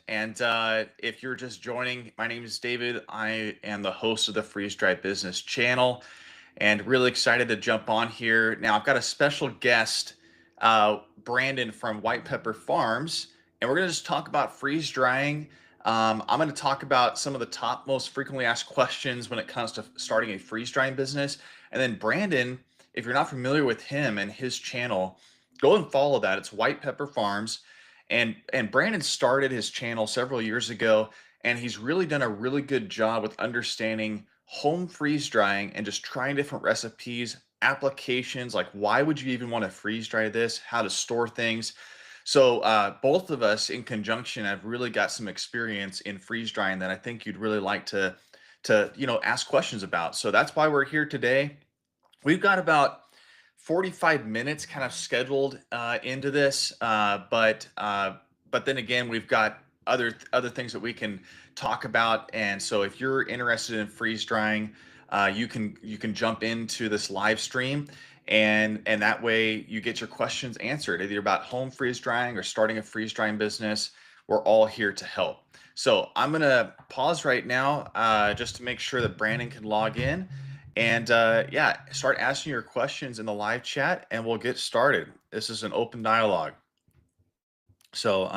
And if you're just joining, my name is David. I am the host of the Freeze Dry Business channel and really excited to jump on here. Now, I've got a special guest, Brandon from WhitePepper Farms, and we're going to just talk about freeze drying. I'm going to talk about some of the top most frequently asked questions when it comes to starting a freeze drying business. And then Brandon, if you're not familiar with him and his channel, go and follow that. It's WhitePepper Farms. And Brandon started his channel several years ago, and he's really done a really good job with understanding home freeze drying and just trying different recipes, applications, like why would you even want to freeze dry this, how to store things. So both of us in conjunction have really got some experience in freeze drying that I think you'd really like to ask questions about. So that's why we're here today. We've got about 45 minutes kind of scheduled into this, but then again, we've got other things that we can talk about. And so, if you're interested in freeze drying, you can jump into this live stream, and that way you get your questions answered, either about home freeze drying or starting a freeze drying business. We're all here to help. So I'm gonna pause right now just to make sure that Brandon can log in. And yeah, start asking your questions in the live chat and we'll get started. This is an open dialogue. So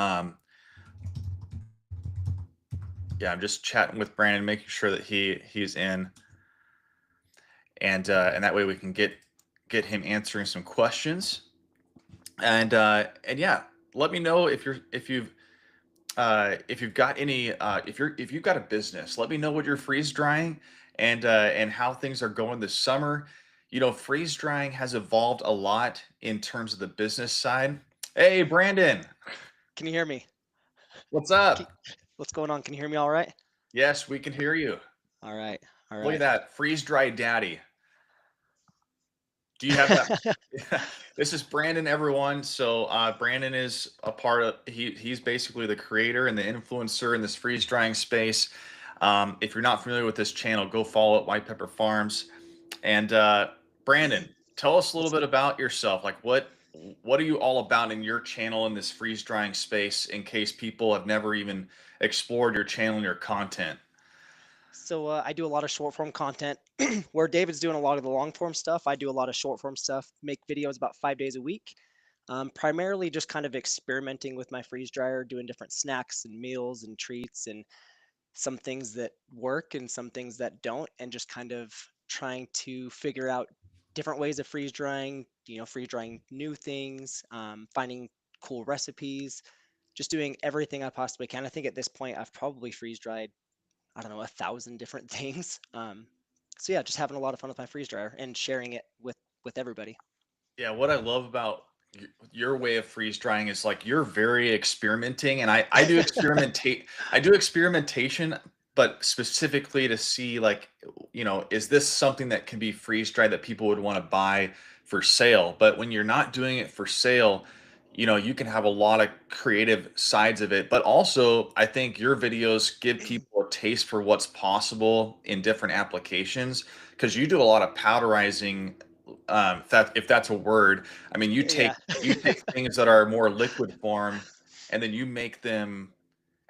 yeah, I'm just chatting with Brandon, making sure that he's in, and that way we can get him answering some questions. And yeah, let me know if you've got any if you've got a business. Let me know what you're freeze drying and how things are going this summer. Freeze drying has evolved a lot in terms of the business side. Hey, Brandon, Can you hear me? what's Ke up? What's going on? Can you hear me all right? Yes, we can hear you. All right. All Look at right. that, freeze dry daddy. Do you have that? This is Brandon, everyone. So Brandon is a part of he's basically the creator and the influencer in this freeze drying space. If you're not familiar with this channel, go follow it, White Pepper Farms. And Brandon, tell us a little Let's bit go. about yourself. Like what are you all about in your channel in this freeze drying space in case people have never even explored your channel and your content? I do a lot of short form content where David's doing a lot of the long form stuff. I do a lot of short form stuff, make videos about 5 days a week. Primarily just kind of experimenting with my freeze dryer, doing different snacks and meals and treats and some things that work and some things that don't, and just kind of trying to figure out different ways of freeze drying, freeze drying new things, finding cool recipes, just doing everything I possibly can. I think at this point I've probably freeze dried, I don't know, 1,000 different things. So yeah, just having a lot of fun with my freeze dryer and sharing it with everybody. Yeah, what I love about your way of freeze drying is like you're very experimenting, and I do experimentation, but specifically to see like is this something that can be freeze dried that people would want to buy for sale? But when you're not doing it for sale, you can have a lot of creative sides of it. But also, I think your videos give people a taste for what's possible in different applications because you do a lot of powderizing, if that's a word. I mean, you take Yeah. you take things that are more liquid form, and then you make them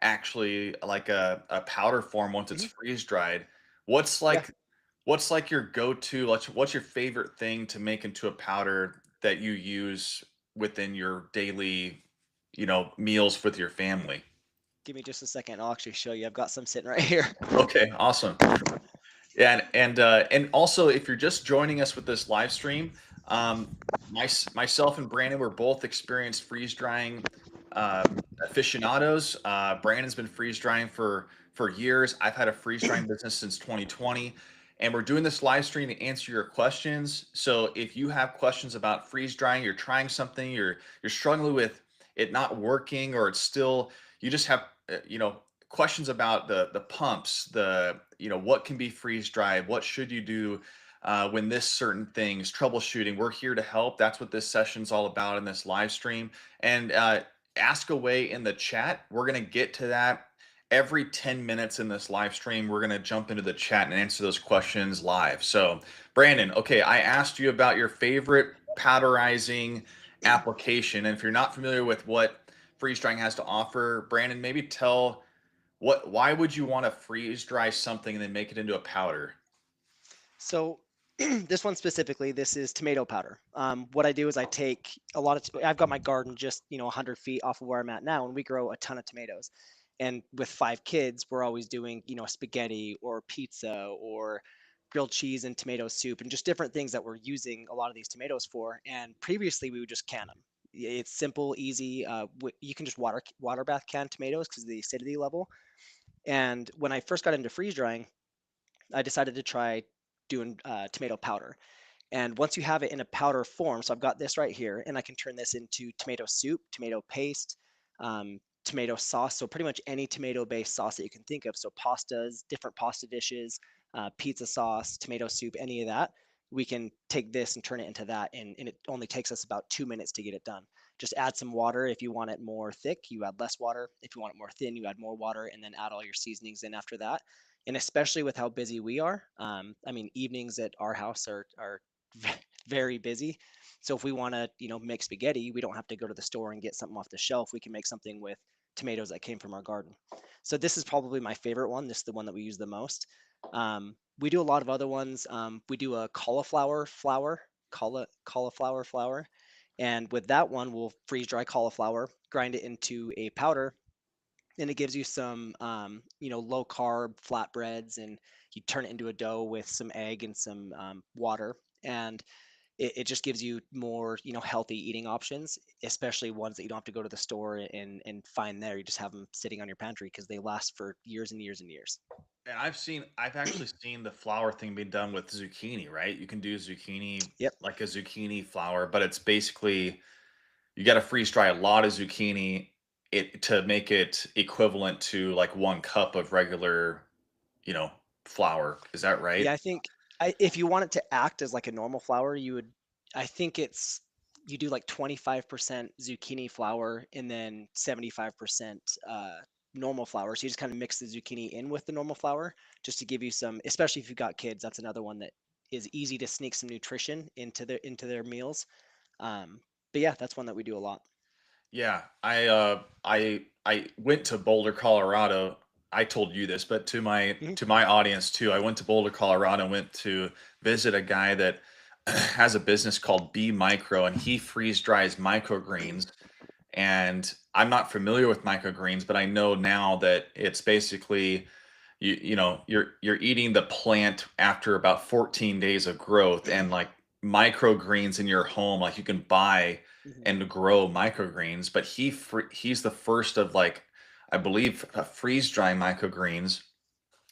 actually like a powder form once it's Mhm. freeze dried. What's Yeah. like what's like your go-to? What's your favorite thing to make into a powder that you use within your daily, meals with your family? Give me just a second. I'll actually show you. I've got some sitting right here. Okay, awesome. Yeah, and also if you're just joining us with this live stream, myself and Brandon were both experienced freeze drying uh, aficionados. Brandon's been freeze drying for years. I've had a freeze drying business since 2020, and we're doing this live stream to answer your questions. So if you have questions about freeze drying, you're trying something, you're struggling with it not working, or it's still you just have questions about the pumps, what can be freeze dried, what should you do when this certain things, troubleshooting. We're here to help. That's what this session's all about in this live stream. And ask away in the chat. We're gonna get to that every 10 minutes in this live stream. We're gonna jump into the chat and answer those questions live. So, Brandon, okay, I asked you about your favorite powderizing application, and if you're not familiar with what freeze drying has to offer. Brandon, maybe tell why would you want to freeze dry something and then make it into a powder? So this one specifically, this is tomato powder. What I do is I take a lot of, I've got my garden just, 100 feet off of where I'm at now, and we grow a ton of tomatoes. And with 5 kids, we're always doing, spaghetti or pizza or grilled cheese and tomato soup and just different things that we're using a lot of these tomatoes for. And previously, we would just can them. It's simple, easy. You can just water bath can tomatoes because of the acidity level. And when I first got into freeze drying, I decided to try doing tomato powder. And once you have it in a powder form, so I've got this right here, and I can turn this into tomato soup, tomato paste, tomato sauce. So pretty much any tomato-based sauce that you can think of. So pastas, different pasta dishes, pizza sauce, tomato soup, any of that. We can take this and turn it into that, and it only takes us about 2 minutes to get it done. Just add some water. If you want it more thick, you add less water. If you want it more thin, you add more water, and then add all your seasonings in after that. And especially with how busy we are, I mean, evenings at our house are very busy. So if we want to, make spaghetti, we don't have to go to the store and get something off the shelf. We can make something with tomatoes that came from our garden. So this is probably my favorite one. This is the one that we use the most. We do a lot of other ones. We do a cauliflower flour, cauliflower flour. And with that one, we'll freeze dry cauliflower, grind it into a powder, and it gives you some low carb flatbreads, and you turn it into a dough with some egg and some water, and it just gives you more healthy eating options, especially ones that you don't have to go to the store and find there. You just have them sitting on your pantry because they last for years and years and years. And I've actually seen the flour thing be done with zucchini, right? You can do zucchini Yep. like a zucchini flour, but it's basically you got to freeze dry a lot of zucchini to make it equivalent to like 1 cup of regular, you know, flour. Is that right? Yeah, I think if you want it to act as like a normal flour, I think you do like 25% zucchini flour and then 75% normal flour. So you just kind of mix the zucchini in with the normal flour just to give you some, especially if you've got kids, that's another one that is easy to sneak some nutrition into their meals. Um, but yeah, that's one that we do a lot. Yeah, I went to Boulder, Colorado. I told you this, but Mhm. to my audience too, I went to Boulder, Colorado, and went to visit a guy that has a business called B Micro, and he freeze dries microgreens. And I'm not familiar with microgreens, but I know now that it's basically you're eating the plant after about 14 days of growth, and like microgreens in your home, like you can buy Mhm. and grow microgreens, but he's the first of like I believe freeze drying microgreens,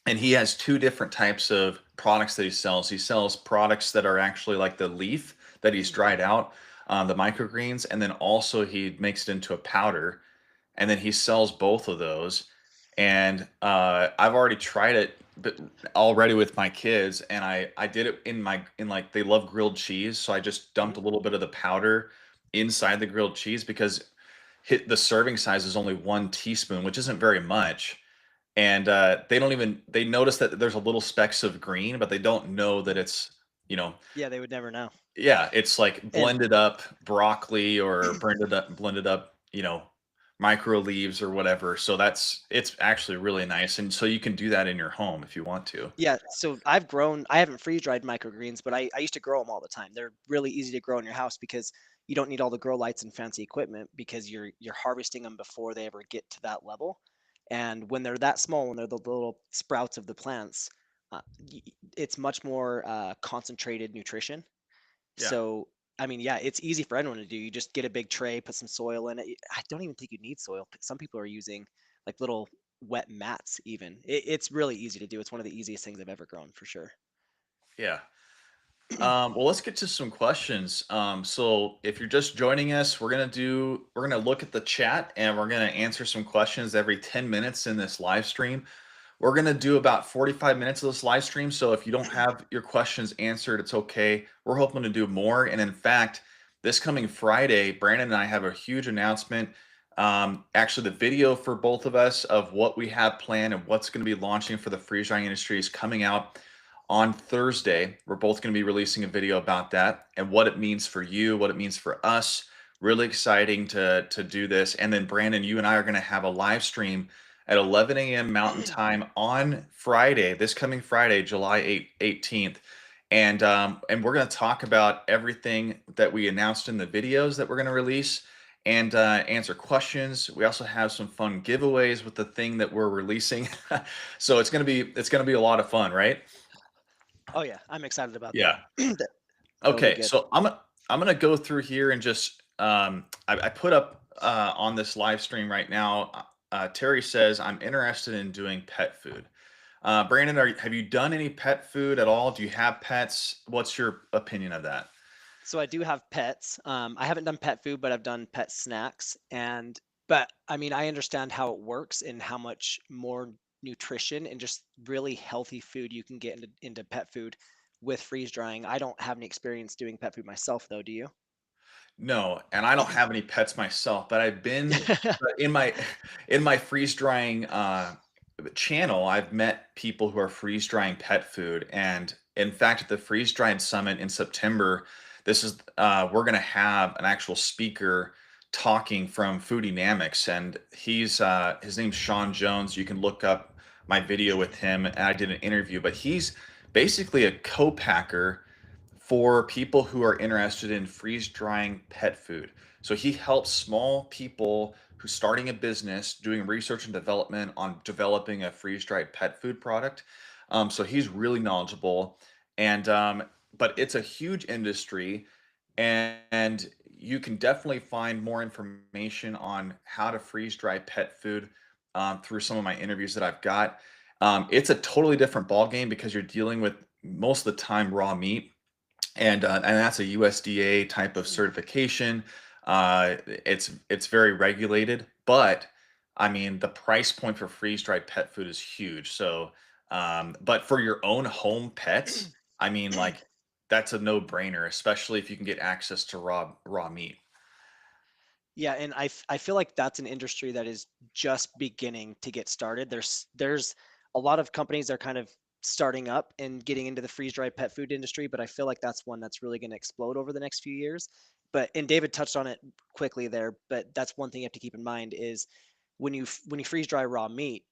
and he has two different types of products that he sells. He sells products that are actually like the leaf that he's Mhm. dried out, the microgreens, and then also he makes it into a powder, and then he sells both of those. And I've already tried it, but already with my kids, and I did it in like they love grilled cheese, so I just dumped Mhm. a little bit of the powder inside the grilled cheese because the serving size is only 1 teaspoon, which isn't very much. And they notice that there's a little specks of green, but they don't know that Mhm. it's you know Yeah, they would never know. yeah, it's like And blended up broccoli or blended up, micro leaves or whatever. So it's actually really nice. And so you can do that in your home if you want to. yeah, so I haven't freeze dried microgreens, but I used to grow them all the time. They're really easy to grow in your house because you don't need all the grow lights and fancy equipment because you're harvesting them before they ever get to that level. And when they're that small, when they're the little sprouts of the plants, it's much more concentrated nutrition. Yeah. So, I mean, yeah, it's easy for anyone to do. You just get a big tray, put some soil in it. I don't even think you need soil. Some people are using like little wet mats, even. It's really easy to do. It's one of the easiest things I've ever grown for sure. Yeah. Well, let's get to some questions. So if you're just joining us, we're gonna look at the chat and we're gonna answer some questions every 10 minutes in this live stream. We're going to do about 45 minutes of this live stream. So if you don't have your questions answered, it's okay. We're hoping to do more. And in fact, this coming Friday, Brandon and I have a huge announcement. Actually, the video for both of us of what we have planned and what's going to be launching for the freeze drying industry is coming out on Thursday. We're both going to be releasing a video about that and what it means for you, what it means for us, Really exciting to do this. And then Brandon, you and I are going to have a live stream at 11 a.m. Mountain Time on Friday, this coming Friday, July 18th. And we're going to talk about everything that we announced in the videos that we're going to release and answer questions. We also have some fun giveaways with the thing that we're releasing. So it's going to be a lot of fun, right? Oh yeah, I'm excited about that. Yeah. That'll be Okay, good. so I'm gonna go through here and just I put up on this live stream right now. Terry says I'm interested in doing pet food. Brandon, have you done any pet food at all? Do you have pets? What's your opinion of that? So I do have pets. I haven't done pet food, but I've done pet snacks. But I mean, I understand how it works and how much more nutrition and just really healthy food you can get into pet food with freeze drying. I don't have any experience doing pet food myself, though. Do you? No, and I don't have any pets myself, but I've been in my in my freeze drying channel, I've met people who are freeze drying pet food. And in fact, at the freeze dried summit in September, this is we're gonna have an actual speaker talking from Foodynamics, and he's his name's Sean Jones. You can look up my video with him, and I did an interview, but he's basically a co-packer for people who are interested in freeze drying pet food. So he helps small people who's starting a business doing research and development on developing a freeze dried pet food product. So he's really knowledgeable, and but it's a huge industry, and you can definitely find more information on how to freeze dry pet food through some of my interviews that I've got. It's a totally different ball game because you're dealing with most of the time raw meat, and that's a USDA type of certification. It's very regulated, but I mean the price point for freeze dried pet food is huge. So, but for your own home pets, I mean, like that's a no brainer, especially if you can get access to raw meat. Yeah, and I feel like that's an industry that is just beginning to get started. There's a lot of companies that are kind of starting up and getting into the freeze dried pet food industry, but I feel like that's one that's really going to explode over the next few years. But and David touched on it quickly there, but that's one thing you have to keep in mind is when you freeze dry raw meat,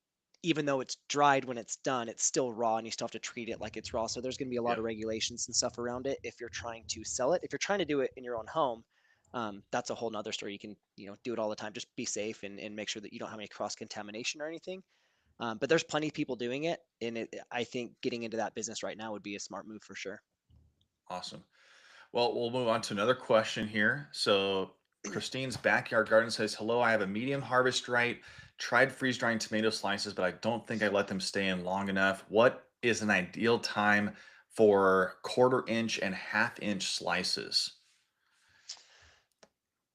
even though it's dried when it's done, it's still raw and you still have to treat it like it's raw. So there's going to be a lot Yeah, of regulations and stuff around it if you're trying to sell it. If you're trying to do it in your own home, that's a whole nother story. You can, do it all the time. Just be safe and make sure that you don't have any cross contamination or anything. But there's plenty of people doing it, and I think getting into that business right now would be a smart move for sure. awesome. Well, we'll move on to another question here. So, Christine's Backyard Garden says, "Hello, I have a medium harvest right. Tried freeze drying tomato slices, but I don't think I let them stay in long enough. What is an ideal time for quarter-inch and half-inch slices?"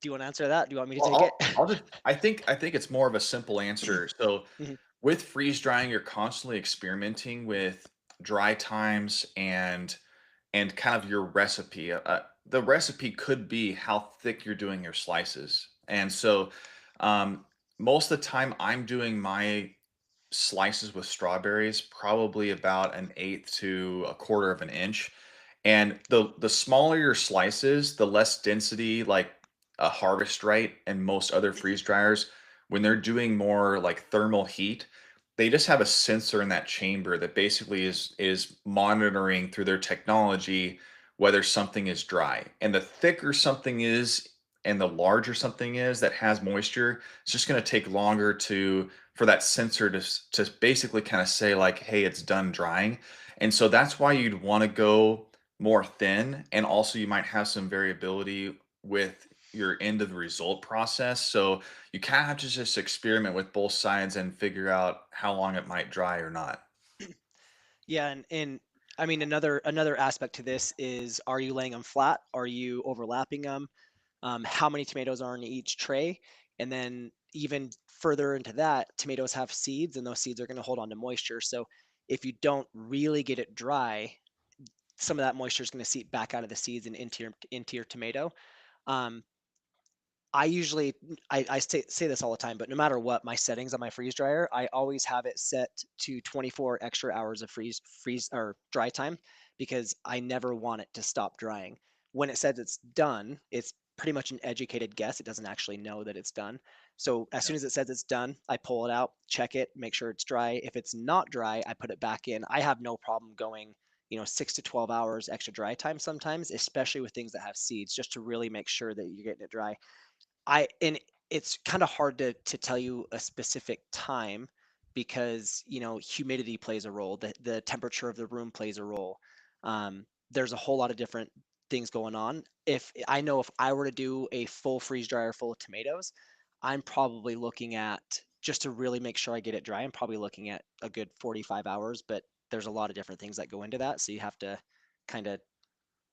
Do you want to answer that? Do you want me to Well, take it? I'll just I think it's more of a simple answer. So, Mhm. with freeze drying, you're constantly experimenting with dry times and kind of your recipe. The recipe could be how thick you're doing your slices. And so, most of the time, I'm doing my slices with strawberries probably about an eighth to a quarter of an inch. And the smaller your slices, the less density, like a harvest right and most other freeze dryers, when they're doing more like thermal heat, they just have a sensor in that chamber that basically is monitoring through their technology whether something is dry. And the thicker something is and the larger something is that has moisture, it's just going to take longer to for that sensor to basically kind of say like, hey, it's done drying. And so that's why you'd want to go more thin, and also you might have some variability with your end of the result process. So you kind of have to just experiment with both sides and figure out how long it might dry or not. Yeah, and I mean another aspect to this is, are you laying them flat? Are you overlapping them? How many tomatoes are in each tray? And then even further into that, tomatoes have seeds, and those seeds are going to hold on to moisture. So if you don't really get it dry, some of that moisture is going to seep back out of the seeds and into your tomato. Um, I usually I say this all the time, but no matter what, my settings on my freeze dryer, I always have it set to 24 extra hours of freeze or dry time because I never want it to stop drying. When it says it's done, it's pretty much an educated guess. It doesn't actually know that it's done. So as Yeah. soon as it says it's done, I pull it out, check it, make sure it's dry. If it's not dry, I put it back in. I have no problem going, 6 to 12 hours extra dry time sometimes, especially with things that have seeds, just to really make sure that you're getting it dry. And it's kind of hard to tell you a specific time because humidity plays a role, the temperature of the room plays a role. There's a whole lot of different things going on. If I know if I were to do a full freeze dryer full of tomatoes, I'm probably looking at, just to really make sure I get it dry, I'm probably looking at a good 45 hours, but there's a lot of different things that go into that, so you have to kind of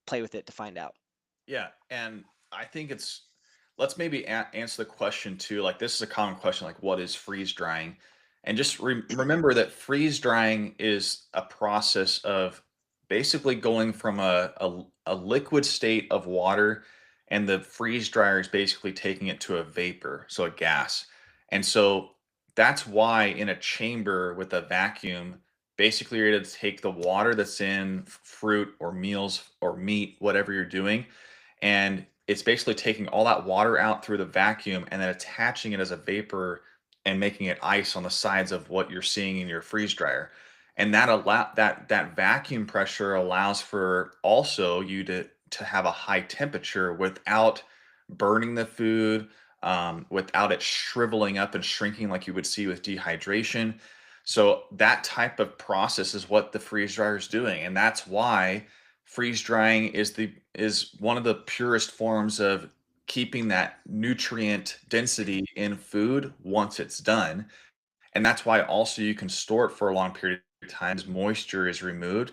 play with it to find out. Yeah, and I think let's maybe answer the question too. Like this is a common question, like what is freeze drying? And just remember that freeze drying is a process of basically going from a liquid state of water, and the freeze dryer is basically taking it to a vapor, so a gas. And so that's why in a chamber with a vacuum, basically you're able to take the water that's in fruit or meals or meat, whatever you're doing, and it's basically taking all that water out through the vacuum and then attaching it as a vapor and making it ice on the sides of what you're seeing in your freeze dryer. And that vacuum pressure allows for also you to have a high temperature without burning the food, without it shriveling up and shrinking like you would see with dehydration. So that type of process is what the freeze dryer is doing, and that's why freeze drying is one of the purest forms of keeping that nutrient density in food once it's done. And that's why also you can store it for a long period of time as moisture is removed.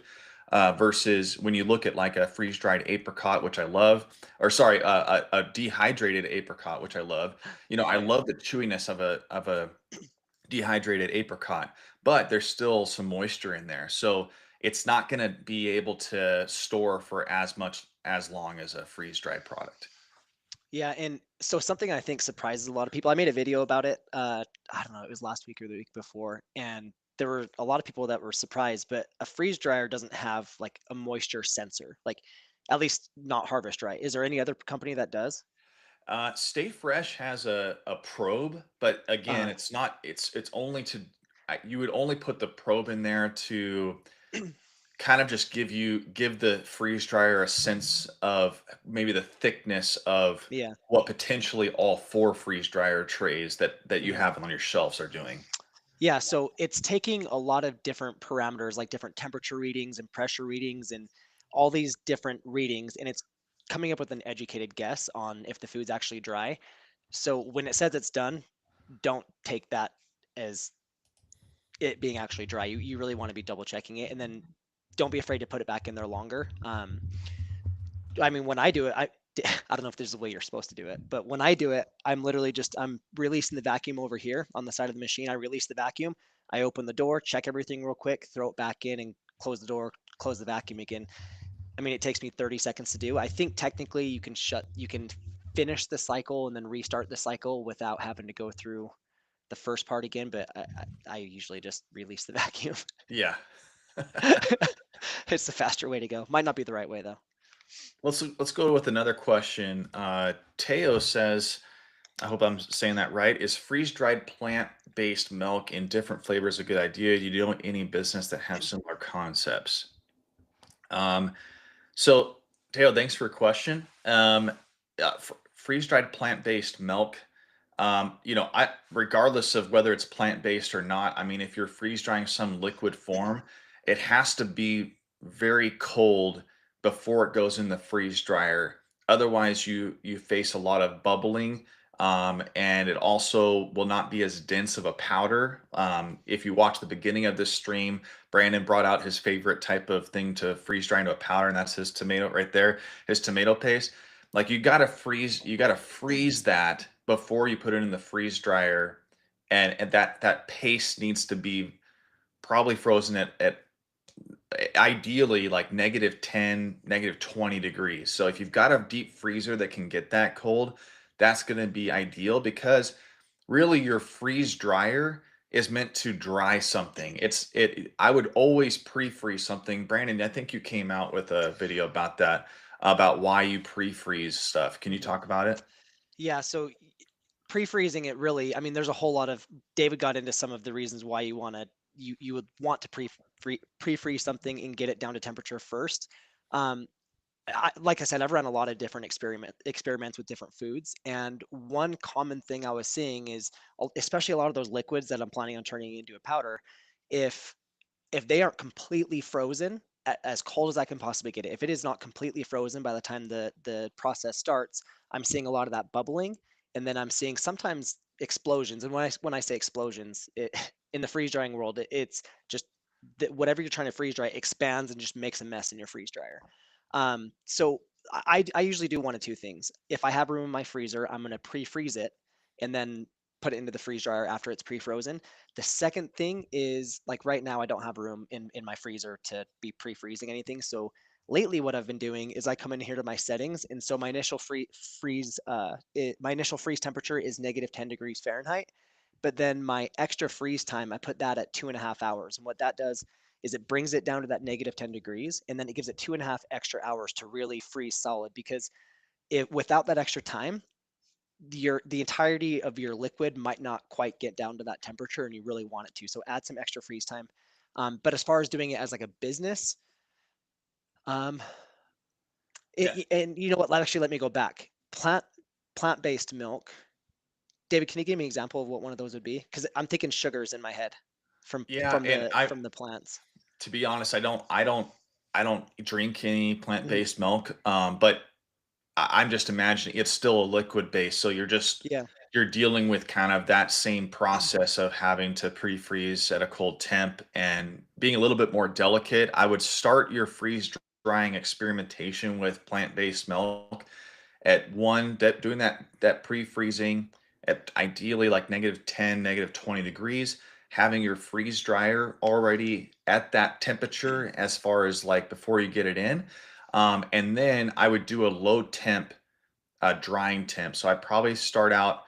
Versus when you look at like a freeze dried apricot, which I love, or sorry, a dehydrated apricot, which I love. I Oh yeah. love the chewiness of a dehydrated apricot, but there's still some moisture in there. So it's not going to be able to store for as long as a freeze dried product. Yeah, and so something I think surprises a lot of people. I made a video about it. I don't know, it was last week or the week before, and there were a lot of people that were surprised. But a freeze dryer doesn't have like a moisture sensor, like at least not Harvest Dry. Is there any other company that does? Stay Fresh has a probe, but again, Uh, it's only to you would only put the probe in there to kind of just give the freeze dryer a sense of maybe the thickness of yeah. what potentially all four freeze dryer trays that you Mhm. have on your shelves are doing. Yeah, so it's taking a lot of different parameters, like different temperature readings and pressure readings and all these different readings, and it's coming up with an educated guess on if the food's actually dry. So when it says it's done, don't take that as it being actually dry. You really want to be double checking it, and then don't be afraid to put it back in there longer. I mean, when I do it, I don't know if there's a way you're supposed to do it, but when I do it, I'm releasing the vacuum over here on the side of the machine. I release the vacuum, I open the door, check everything real quick, throw it back in, and close the door, close the vacuum again. I mean, it takes me 30 seconds to do. I think technically you can finish the cycle and then restart the cycle without having to go through the first part again, but I usually just release the vacuum. Yeah. It's the faster way to go. Might not be the right way though. Let's go with another question. Teo says, I hope I'm saying that right. Is freeze-dried plant-based milk in different flavors a good idea? Do you know any business that have similar concepts? Um, so Teo, thanks for your question. Freeze-dried plant-based milk. I regardless of whether it's plant-based or not, I mean, if you're freeze drying some liquid form, it has to be very cold before it goes in the freeze dryer. Otherwise, you face a lot of bubbling, and it also will not be as dense of a powder. If you watch the beginning of this stream, Brandon brought out his favorite type of thing to freeze dry into a powder, and that's his tomato right there, his tomato paste. Like you gotta freeze that before you put it in the freeze dryer, and that paste needs to be probably frozen at ideally like -10, -20 degrees. So if you've got a deep freezer that can get that cold, that's gonna be ideal because really your freeze dryer is meant to dry something. I would always pre-freeze something. Brandon, I think you came out with a video about that. about why you pre-freeze stuff. Can you Mhm. talk about it? Yeah, so pre-freezing it really, I mean, there's a whole lot of David got into some of the reasons why you would want to pre-freeze something and get it down to temperature first. Um, like I said, I've run a lot of different experiments with different foods, and one common thing I was seeing is, especially a lot of those liquids that I'm planning on turning into a powder, if if they aren't completely frozen, as cold as I can possibly get it, if it is not completely frozen by the time the process starts, I'm seeing a lot of that bubbling, and then I'm seeing sometimes explosions. And when I say explosions, in the freeze drying world, it's just that whatever you're trying to freeze dry expands and just makes a mess in your freeze dryer. So I usually do one of two things. If I have room in my freezer, I'm going to pre-freeze it and then put it into the freeze dryer after it's pre-frozen. The second thing is, like, right now I don't have room in my freezer to be pre-freezing anything. So lately what I've been doing is I come in here to my settings, and so my initial freeze temperature is -10 degrees Fahrenheit, but then my extra freeze time, I put that at 2.5 hours. And what that does is it brings it down to that -10 degrees, and then it gives it 2.5 extra hours to really freeze solid. Because if without that extra time, the entirety of your liquid might not quite get down to that temperature, and you really want it to. So add some extra freeze time. But as far as doing it as like a business, um, Yeah. and you know what? Actually, let me go back. Plant-based milk. David, can you give me an example of what one of those would be? Because I'm thinking sugars in my head from Yeah, from and the I from the plants. to be honest, I don't drink any Mhm. plant-based milk, but I'm just imagining it's still a liquid base, so Yeah. you're dealing with kind of that same process of having to pre-freeze at a cold temp and being a little bit more delicate. I would start your freeze drying experimentation with plant-based milk at one that doing that pre-freezing at ideally like -10, -20 degrees, having your freeze dryer already at that temperature as far as like before you get it in. And then I would do a low temp drying temp. So I probably start out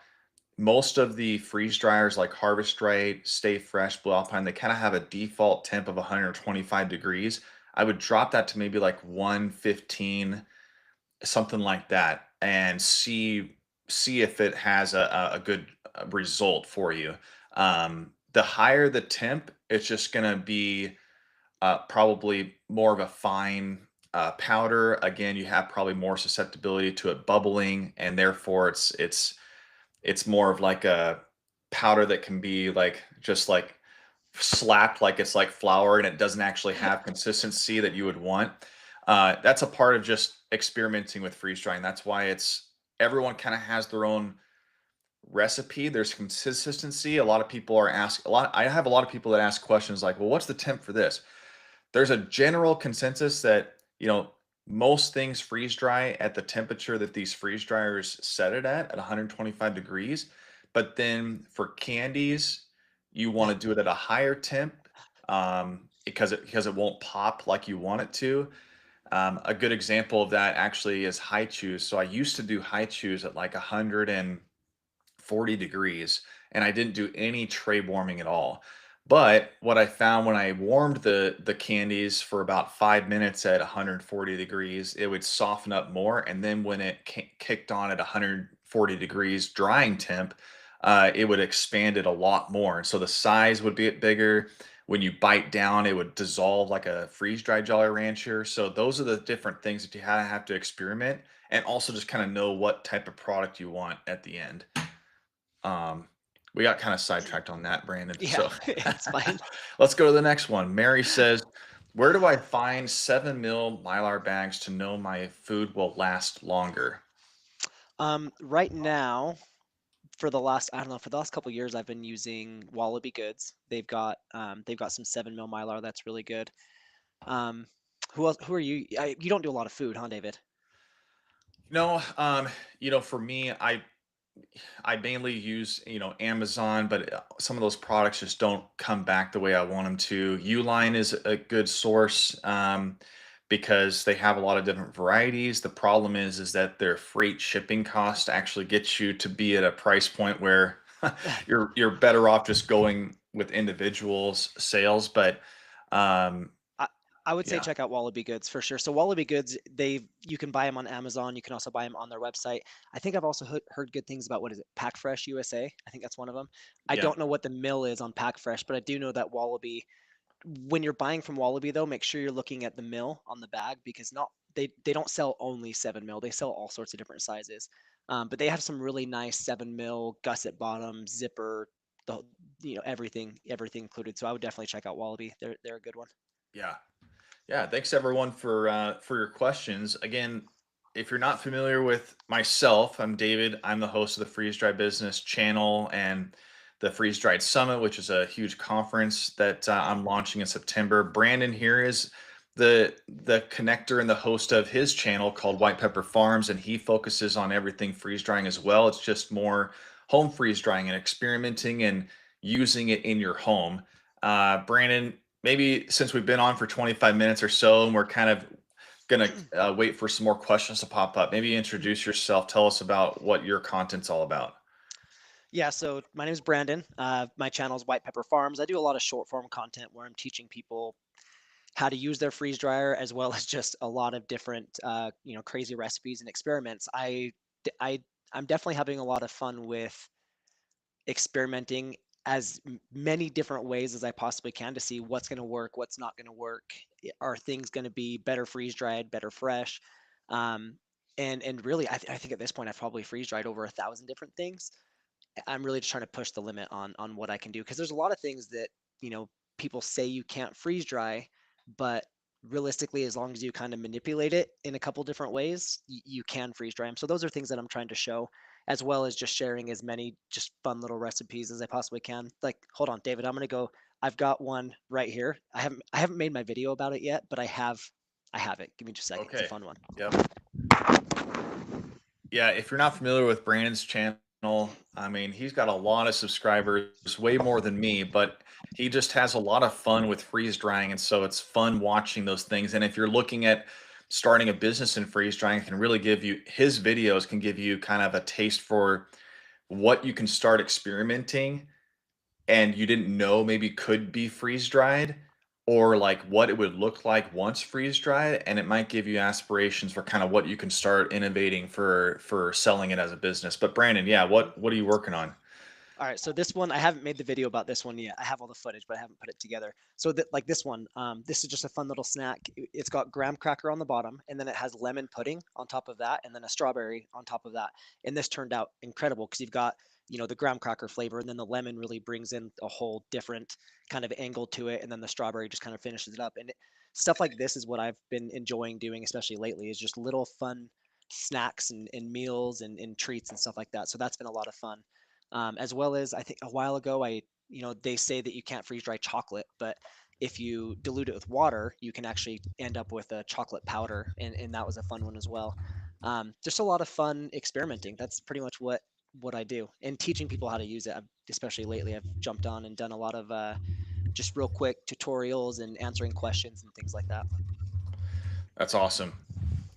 most of the freeze dryers like Harvest Right, Stay Fresh, Blue Alpine, they kind of have a default temp of 125 degrees. I would drop that to maybe like 115, something like that, and see if it has a good result for you. The higher the temp, it's just going to be probably more of a fine powder. Again, you have probably more susceptibility to it bubbling, and therefore it's more of like a powder that can be like just like slapped like it's like flour and it doesn't actually have consistency that you would want. That's a part of just experimenting with freeze drying. That's why it's everyone kind of has their own recipe. There's consistency. A lot of people are asked a lot. I have a lot of people that ask questions like, well, what's the temp for this? There's a general consensus that, most things freeze dry at the temperature that these freeze dryers set it at 125 degrees. But then for candies, you want to do it at a higher temp because it won't pop like you want it to. A good example of that actually is high chews. So I used to do high chews at like 140 degrees, and I didn't do any tray warming at all. But what I found when I warmed the candies for about 5 minutes at 140 degrees, it would soften up more. And then when it kicked on at 140 degrees drying temp, it would expand it a lot more. And so the size would be bigger. When you bite down, it would dissolve like a freeze dried Jolly Rancher. So those are the different things that you have to experiment and also just kind of know what type of product you want at the end. Um, we got kind of sidetracked on that, Brandon. Yeah, So it's fine. let's go to the next one. Mary says, "Where do I find 7 mil Mylar bags to know my food will last longer?" Right now, for the last couple years, I've been using Wallaby Goods. They've got some 7 mil Mylar that's really good. Um, who else? Who are you? You don't do a lot of food, huh, David? No, for me, I mainly use, Amazon, but some of those products just don't come back the way I want them to. Uline is a good source because they have a lot of different varieties. The problem is that their freight shipping cost actually gets you to be at a price point where you're better off just going with individuals sales. But um, I would say Yeah. check out Wallaby Goods for sure. So Wallaby Goods, you can buy them on Amazon. You can also buy them on their website. I think I've also heard good things about what is it, Pack Fresh USA. I think that's one of them. I Yeah. don't know what the mill is on Pack Fresh, but I do know that Wallaby. When you're buying from Wallaby though, make sure you're looking at the mill on the bag because not they don't sell only 7 mil. They sell all sorts of different sizes. But they have some really nice 7 mil gusset bottom zipper, the everything included. So I would definitely check out Wallaby. They're a good one. Yeah. Yeah, thanks everyone for your questions. Again, if you're not familiar with myself, I'm David. I'm the host of the Freeze Dry Business channel and the Freeze Dried Summit, which is a huge conference that I'm launching in September. Brandon here is the connector and the host of his channel called White Pepper Farms, and he focuses on everything freeze drying as well. It's just more home freeze drying and experimenting and using it in your home. Brandon, maybe since we've been on for 25 minutes or so and we're kind of going to wait for some more questions to pop up, maybe introduce yourself. Tell us about what your content's all about. Yeah, so my name is Brandon. My channel is White Pepper Farms. I do a lot of short form content where I'm teaching people how to use their freeze dryer as well as just a lot of different crazy recipes and experiments. I I'm definitely having a lot of fun with experimenting as many different ways as I possibly can to see what's going to work, what's not going to work. Are things going to be better freeze dried, better fresh? Um, and really, I think at this point I've probably freeze dried over 1,000 different things. I'm really just trying to push the limit on what I can do because there's a lot of things that you know people say you can't freeze dry, but realistically, as long as you kind of manipulate it in a couple different ways, you can freeze dry them. So those are things that I'm trying to show, as well as just sharing as many just fun little recipes as I possibly can. Like, hold on, David, I'm gonna go. I've got one right here. I haven't made my video about it yet, but I have it. Give me just a second. It's a Okay. fun one. Yep. Yeah, if you're not familiar with Brandon's channel, I mean, he's got a lot of subscribers, way more than me, but he just has a lot of fun with freeze drying. And so it's fun watching those things. And if you're looking at starting a business in freeze drying, it can really give you, his videos can give you kind of a taste for what you can start experimenting and you didn't know maybe could be freeze dried, or like what it would look like once freeze dried, and it might give you aspirations for kind of what you can start innovating for selling it as a business. But Brandon, yeah, what are you working on? All right, so this one I haven't made the video about this one yet. I have all the footage, but I haven't put it together. So that like this one, this is just a fun little snack. It's got graham cracker on the bottom, and then it has lemon pudding on top of that, and then a strawberry on top of that. And this turned out incredible because you've got the graham cracker flavor, and then the lemon really brings in a whole different kind of angle to it, and then the strawberry just kind of finishes it up. And stuff like this is what I've been enjoying doing, especially lately, is just little fun snacks and meals and treats and stuff like that. So that's been a lot of fun, as well as I think a while ago they say that you can't freeze dry chocolate, but if you dilute it with water, you can actually end up with a chocolate powder, and that was a fun one as well. Just a lot of fun experimenting. That's pretty much what I do, and teaching people how to use it. Especially lately, I've jumped on and done a lot of just real quick tutorials and answering questions and things like that. That's awesome.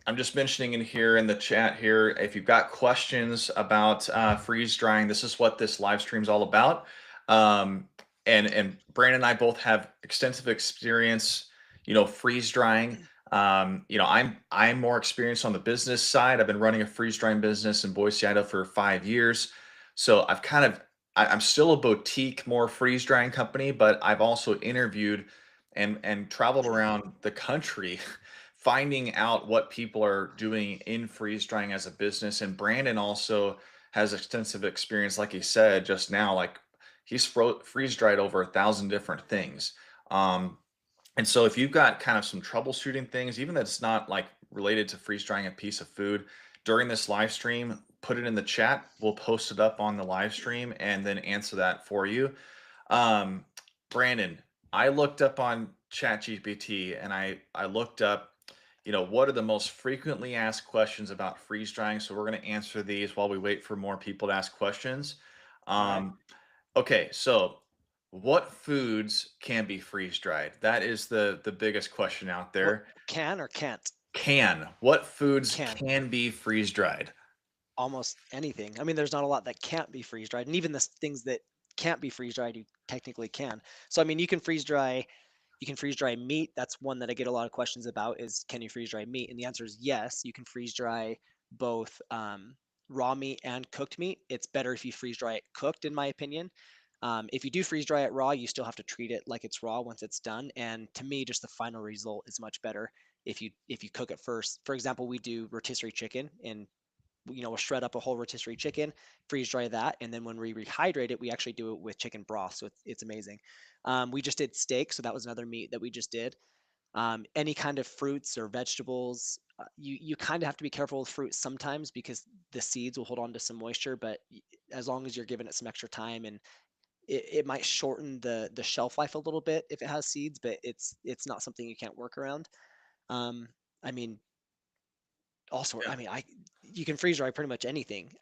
I'm just mentioning in here in the chat here, if you've got questions about freeze drying, this is what this live stream is all about. Um, and Brandon and I both have extensive experience, freeze drying. I'm more experienced on the business side. I've been running a freeze drying business in Boise, Idaho for 5 years. So I'm still a boutique, more freeze drying company, but I've also interviewed and traveled around the country finding out what people are doing in freeze drying as a business. And Brandon also has extensive experience, like he said just now, like he's freeze dried over 1,000 different things. Um, and so if you've got kind of some troubleshooting things, even that's not like related to freeze drying a piece of food during this live stream, put it in the chat. We'll post it up on the live stream and then answer that for you. Um, Brandon, I looked up on ChatGPT and I looked up, what are the most frequently asked questions about freeze drying? So we're going to answer these while we wait for more people to ask questions. All right. Um, okay, so what foods can be freeze dried? That is the biggest question out What there. can or can't? What foods Can. can be freeze dried? Almost anything. I mean, there's not a lot that can't be freeze dried, and even the things that can't be freeze dried, you technically can. So I mean, you can freeze dry. You can freeze dry meat. That's one that I get a lot of questions about is can you freeze dry meat? And the answer is yes. You can freeze dry both raw meat and cooked meat. It's better if you freeze dry it cooked, in my opinion. If you do freeze dry it raw, you still have to treat it like it's raw once it's done. And to me, just the final result is much better if you cook it first. For example, we do rotisserie chicken, and we'll shred up a whole rotisserie chicken, freeze dry that, and then when we rehydrate it, we actually do it with chicken broth. So it's amazing. We just did steak, so that was another meat that we just did. Any kind of fruits or vegetables, you kind of have to be careful with fruit sometimes because the seeds will hold on to some moisture, but as long as you're giving it some extra time, and it might shorten the shelf life a little bit if it has seeds, but it's not something you can't work around. Um, I mean, also, Yeah. I you can freeze dry pretty much anything.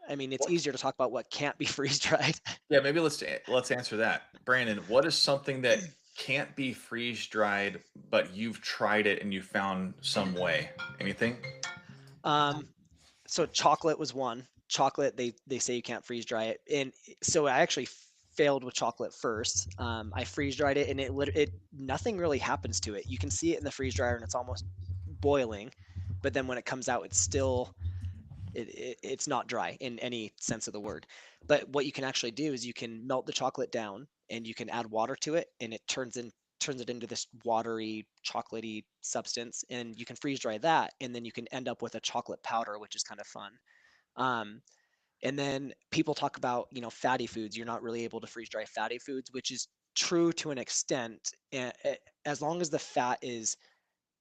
It's What? easier to talk about what can't be freeze dried. Yeah, maybe let's answer that. Brandon, what is something that can't be freeze dried, but you've tried it and you found some way? Anything? um, so chocolate was one. Chocolate, they say you can't freeze dry it, and so I actually failed with chocolate first. I freeze dried it, and it nothing really happens to it. You can see it in the freeze dryer, and it's almost boiling, but then when it comes out, it's not dry in any sense of the word. But what you can actually do is you can melt the chocolate down and you can add water to it, and it turns it into this watery, chocolatey substance, and you can freeze dry that, and then you can end up with a chocolate powder, which is kind of fun. Um, and then people talk about, fatty foods. You're not really able to freeze dry fatty foods, which is true to an extent, as long as the fat is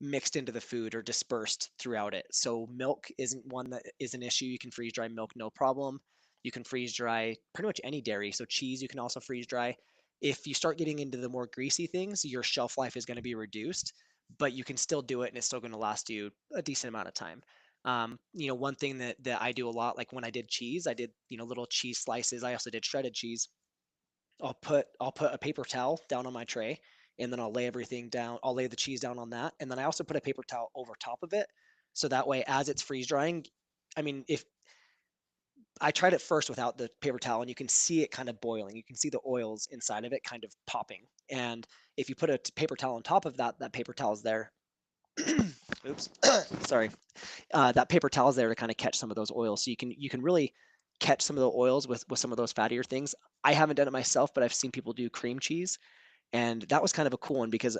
mixed into the food or dispersed throughout it. So milk isn't one that is an issue. You can freeze dry milk, no problem. You can freeze dry pretty much any dairy. So cheese, you can also freeze dry. If you start getting into the more greasy things, your shelf life is going to be reduced, but you can still do it and it's still going to last you a decent amount of time. One thing that I do a lot, like when I did cheese, I did, little cheese slices. I also did shredded cheese. I'll put a paper towel down on my tray, and then I'll lay everything down. I'll lay the cheese down on that, and then I also put a paper towel over top of it, so that way as it's freeze drying, if I tried it first without the paper towel, and you can see it kind of boiling. You can see the oils inside of it kind of popping. And if you put a paper towel on top of that, that paper towel is there. Oops, sorry. That paper towel is there to kind of catch some of those oils. So you can really catch some of the oils with some of those fattier things. I haven't done it myself, but I've seen people do cream cheese, and that was kind of a cool one because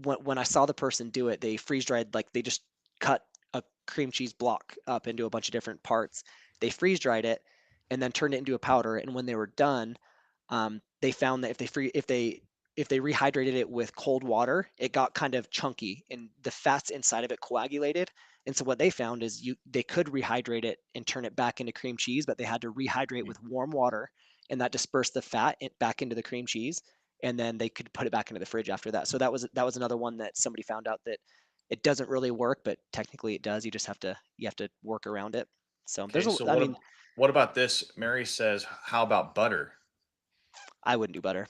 when I saw the person do it, they freeze dried, like they just cut a cream cheese block up into a bunch of different parts. They freeze dried it and then turned it into a powder. And when they were done, they found that if they rehydrated it with cold water, it got kind of chunky and the fats inside of it coagulated. And so what they found is they could rehydrate it and turn it back into cream cheese, but they had to rehydrate with warm water, and that dispersed the fat back into the cream cheese, and then they could put it back into the fridge after that. So that was another one that somebody found out that it doesn't really work, but technically it does. You have to work around it. So Okay, so what about this? Mary says, how about butter? I wouldn't do butter.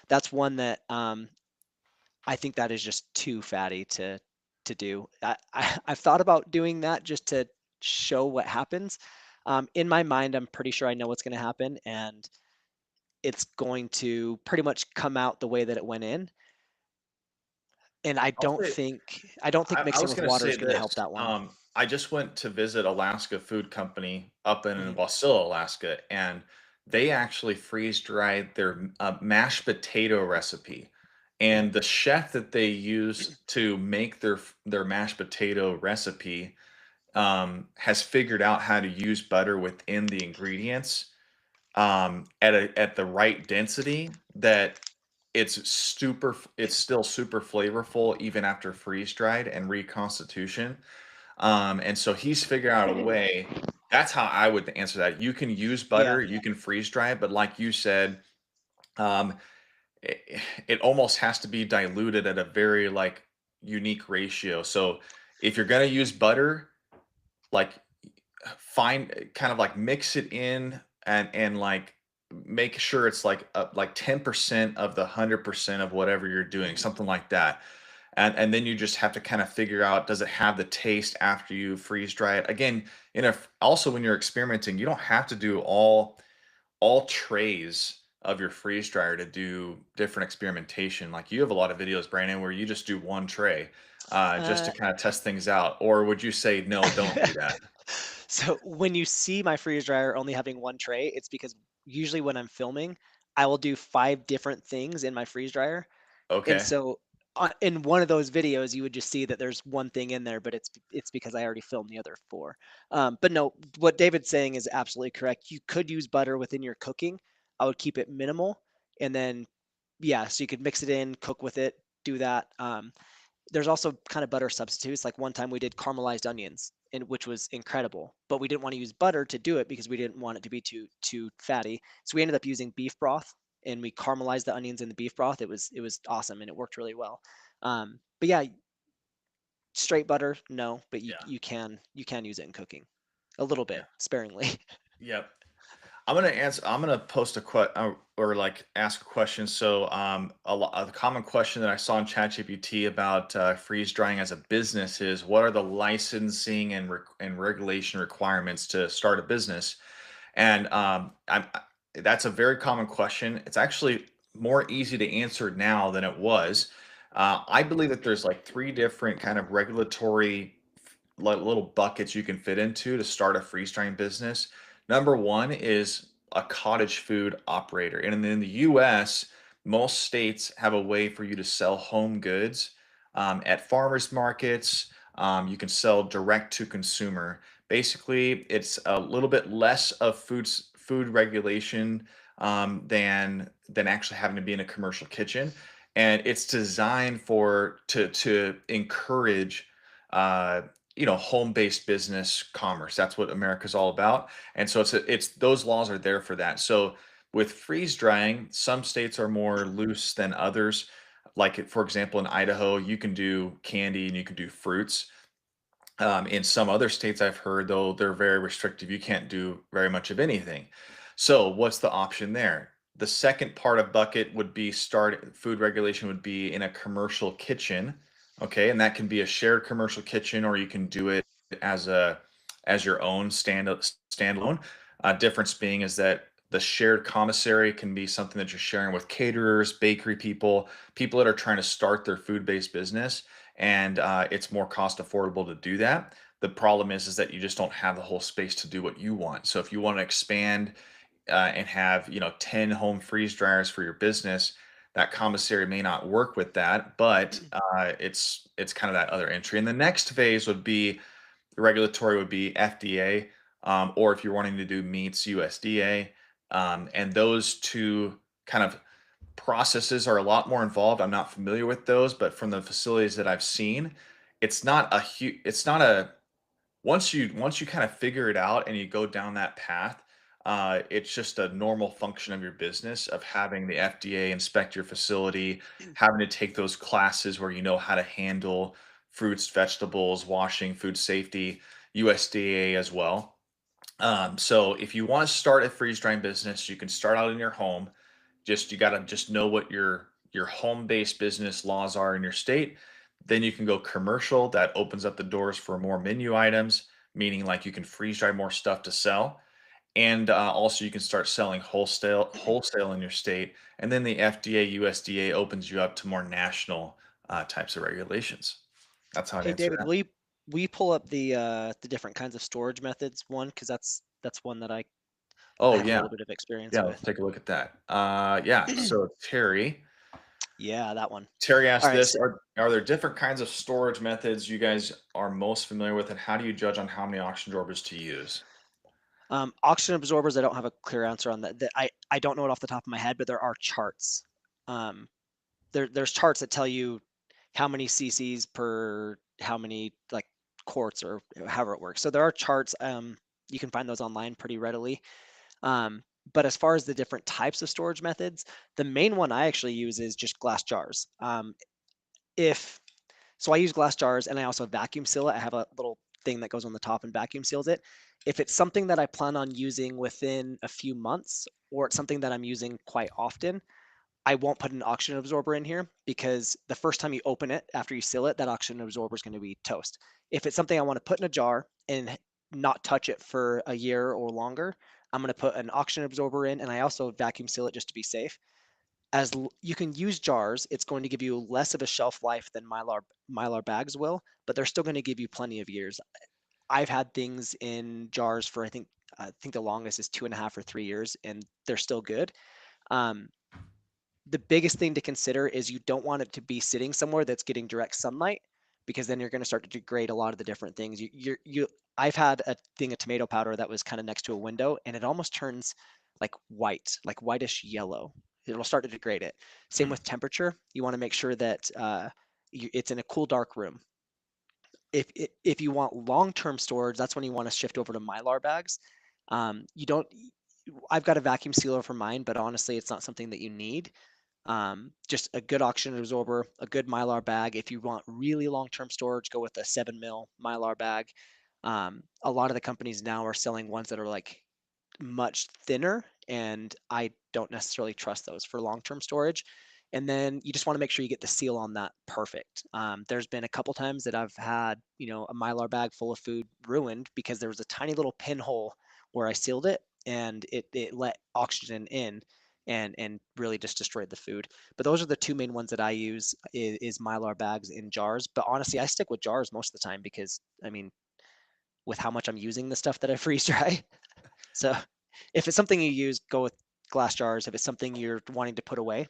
That's one that I think that is just too fatty to do. I've thought about doing that just to show what happens. In my mind, I'm pretty sure I know what's going to happen, and it's going to pretty much come out the way that it went in. And I I'll don't say think I don't think I mixing was with going to water say is going to this. help that one. I just went to visit Alaska Food Company up in Mhm. Wasilla, Alaska, and they actually freeze dried their mashed potato recipe. Mhm. And the chef that they use to make their mashed potato recipe has figured out how to use butter within the ingredients at the right density that it's still super flavorful even after freeze dried and reconstitution. And so he's figured out a way. That's how I would answer that. You can use Yeah. butter, you can freeze dry it, but like you said, um, it almost has to be diluted at a very like unique ratio. So if you're gonna use butter, like find kind of like mix it in and like make sure it's like 10% of the 100% of whatever you're doing, Mhm. something like that. And then you just have to kind of figure out, does it have the taste after you freeze dry it? Again, also when you're experimenting, you don't have to do all trays of your freeze dryer to do different experimentation? Like you have a lot of videos, Brandon, where you just do one tray just Uh, to kind of test things out. Or would you say, no, don't do that? so when you see my freeze dryer only having one tray, it's because usually when I'm filming, I will do 5 different things in my freeze dryer. And Okay. so in one of those videos, you would just see that there's one thing in there, but it's because I already filmed the other 4. But no, what David's saying is absolutely correct. You could use butter within your cooking. I would keep it minimal, and then yeah, so you could mix it in, cook with it, do that. There's also kind of butter substitutes. Like one time we did caramelized onions, and which was incredible, but we didn't want to use butter to do it because we didn't want it to be too fatty. So we ended up using beef broth, and we caramelized the onions in the beef broth. It was awesome, and it worked really well. But yeah, straight butter, no, but you Yeah. you can use it in cooking, a little Yeah. bit sparingly. Yep. I'm gonna answer. I'm gonna post a or like ask a question. So, a common question that I saw in ChatGPT about freeze drying as a business is, what are the licensing and and regulation requirements to start a business? And that's a very common question. It's actually more easy to answer now than it was. I believe that there's like 3 different kind of regulatory little buckets you can fit into to start a freeze drying business. Number one is a cottage food operator. And in the US, most states have a way for you to sell home goods at farmers markets. You can sell direct to consumer. Basically, it's a little bit less of food regulation than actually having to be in a commercial kitchen, and it's designed for to encourage uh, home-based business commerce. That's what America's all about. And so it's those laws are there for that. So with freeze drying, some states are more loose than others. Like for example, in Idaho, you can do candy and you can do fruits. In some other states, I've heard, though, they're very restrictive. You can't do very much of anything. So, what's the option there? The second part of bucket would be start food regulation would be in a commercial kitchen. Okay, and that can be a shared commercial kitchen, or you can do it as your own standalone. Difference being is that the shared commissary can be something that you're sharing with caterers, bakery people, people that are trying to start their food-based business, and it's more cost affordable to do that. The problem is that you just don't have the whole space to do what you want. So if you want to expand and have 10 home freeze dryers for your business, that commissary may not work with that, but it's kind of that other entry. And the next phase would be regulatory would be FDA, or if you're wanting to do meats, USDA, and those two kind of processes are a lot more involved. I'm not familiar with those, but from the facilities that I've seen, it's not a once you kind of figure it out and you go down that path, it's just a normal function of your business of having the FDA inspect your facility, having to take those classes where you know how to handle fruits, vegetables, washing, food safety, USDA as well. So if you want to start a freeze drying business, you can start out in your home. You got to just know what your home-based business laws are in your state. Then you can go commercial. That opens up the doors for more menu items, meaning like you can freeze dry more stuff to sell. And also you can start selling wholesale in your state. And then the FDA, USDA opens you up to more national types of regulations. That's how I'd Hey answer David, that. will you pull up the different kinds of storage methods one, because that's one that I Oh have a yeah. little bit of experience Yeah, let's with. take a look at that. Yeah, so Yeah, that one. Terry All asked right. this, So, are there different kinds of storage methods you guys are most familiar with, and how do you judge on how many oxygen absorbers to use? oxygen absorbers, I don't have a clear answer on that. I don't know it off the top of my head, but there are charts. Um, there's charts that tell you how many cc's per how many like quarts or however it works. So there are charts. You can find those online pretty readily. Um, but as far as the different types of storage methods, the main one I actually use is just glass jars. If So I use glass jars, and I also vacuum seal it. I have a little thing that goes on the top and vacuum seals it. If it's something that I plan on using within a few months, or it's something that I'm using quite often, I won't put an oxygen absorber in here, because the first time you open it after you seal it, that oxygen absorber is going to be toast. If it's something I want to put in a jar and not touch it for a year or longer, I'm going to put an oxygen absorber in, and I also vacuum seal it just to be safe. You can use jars, it's going to give you less of a shelf life than mylar bags will, but they're still going to give you plenty of years. I've had things in jars for I think the longest is 2.5 or 3 years, and they're still good. Um, the biggest thing to consider is you don't want it to be sitting somewhere that's getting direct sunlight, because then you're going to start to degrade a lot of the different things. I've had a thing of tomato powder that was kind of next to a window, and it almost turns like white, like whitish yellow. It'll start to degrade it. Same Hmm. with temperature. You want to make sure that it's in a cool, dark room. If you want long-term storage, that's when you want to shift over to mylar bags. You don't. I've got a vacuum sealer for mine, but honestly, it's not something that you need. Just a good oxygen absorber, a good mylar bag. If you want really long-term storage, go with a 7 mil mylar bag. A lot of the companies now are selling ones that are like much thinner, and I don't necessarily trust those for long-term storage. And then you just want to make sure you get the seal on that perfect. There's been a couple times that I've had, a mylar bag full of food ruined because there was a tiny little pinhole where I sealed it, and it let oxygen in and really just destroyed the food. But those are the two main ones that I use is mylar bags in jars. But honestly, I stick with jars most of the time because I mean, with how much I'm using the stuff that I freeze dry. So if it's something you use, go with glass jars. If it's something you're wanting to put away,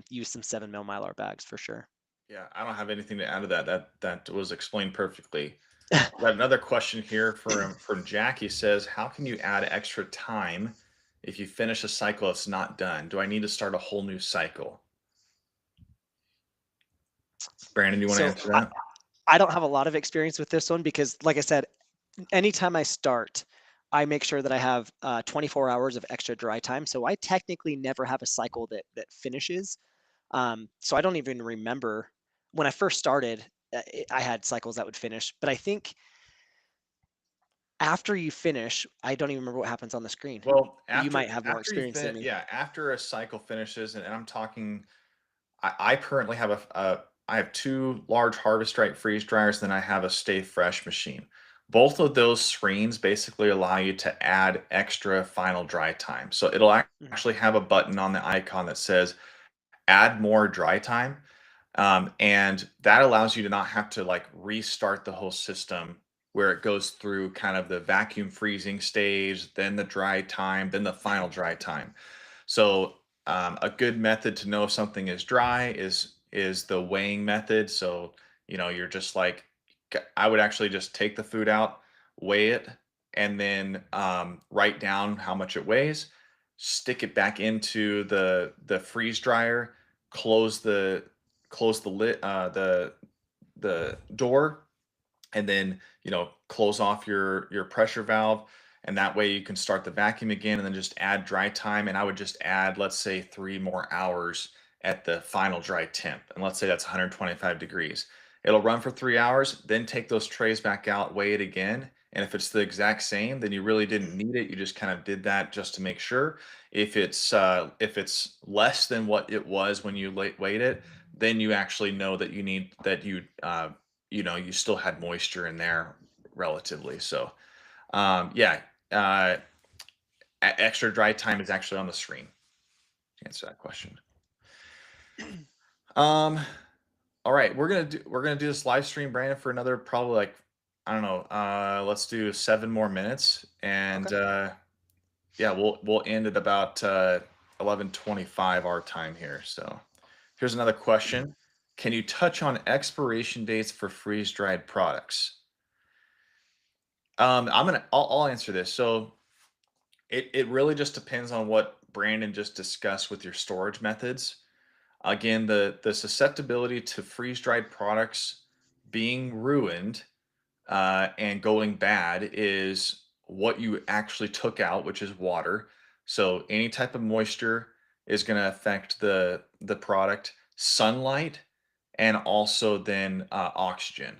use some 7 mil mylar bags for sure. Yeah, I don't have anything to add to that. That was explained perfectly. Got another question here from Jack. He says, "How can you add extra time if you finish a cycle that's not done? Do I need to start a whole new cycle?" Brandon, you want to So answer that? I don't have a lot of experience with this one because, like I said, anytime I start, I make sure that I have 24 hours of extra dry time. So I technically never have a cycle that finishes. So I don't even remember when I first started. I had cycles that would finish, but I think after you finish, I don't even remember what happens on the screen. Well, You after might have more after you experience than finish, me. yeah, after a cycle finishes, and I'm talking, I currently have I have two large Harvest Right freeze dryers, then I have a Stay Fresh machine. Both of those screens basically allow you to add extra final dry time. So it'll Mhm. actually have a button on the icon that says add more dry time. And that allows you to not have to like restart the whole system where it goes through kind of the vacuum freezing stage, then the dry time, then the final dry time. So a good method to know if something is dry is the weighing method. So you're just like I would actually just take the food out, weigh it, and then write down how much it weighs. Stick it back into the freeze dryer. Close the lid, the door, and then close off your pressure valve, and that way you can start the vacuum again and then just add dry time. And I would just add, let's say, 3 more hours at the final dry temp, and let's say that's 125 degrees. It'll run for 3 hours, then take those trays back out, weigh it again, and if it's the exact same, then you really didn't need it. You just kind of did that just to make sure. If it's less than what it was when you weighed it, then you actually know that you need that you still had moisture in there relatively. So, yeah, uh, extra dry time is actually on the screen to answer that question. Um, all right, we're gonna do this live stream, Brandon, for another probably like I don't know. Let's do 7 more minutes, and Okay. yeah, we'll end at about 11:25 our time here. So, here's another question: Can you touch on expiration dates for freeze dried products? I'll answer this. So it really just depends on what Brandon just discussed with your storage methods. Again, the susceptibility to freeze dried products being ruined and going bad is what you actually took out, which is water. So any type of moisture is going to affect the product, sunlight, and also then oxygen.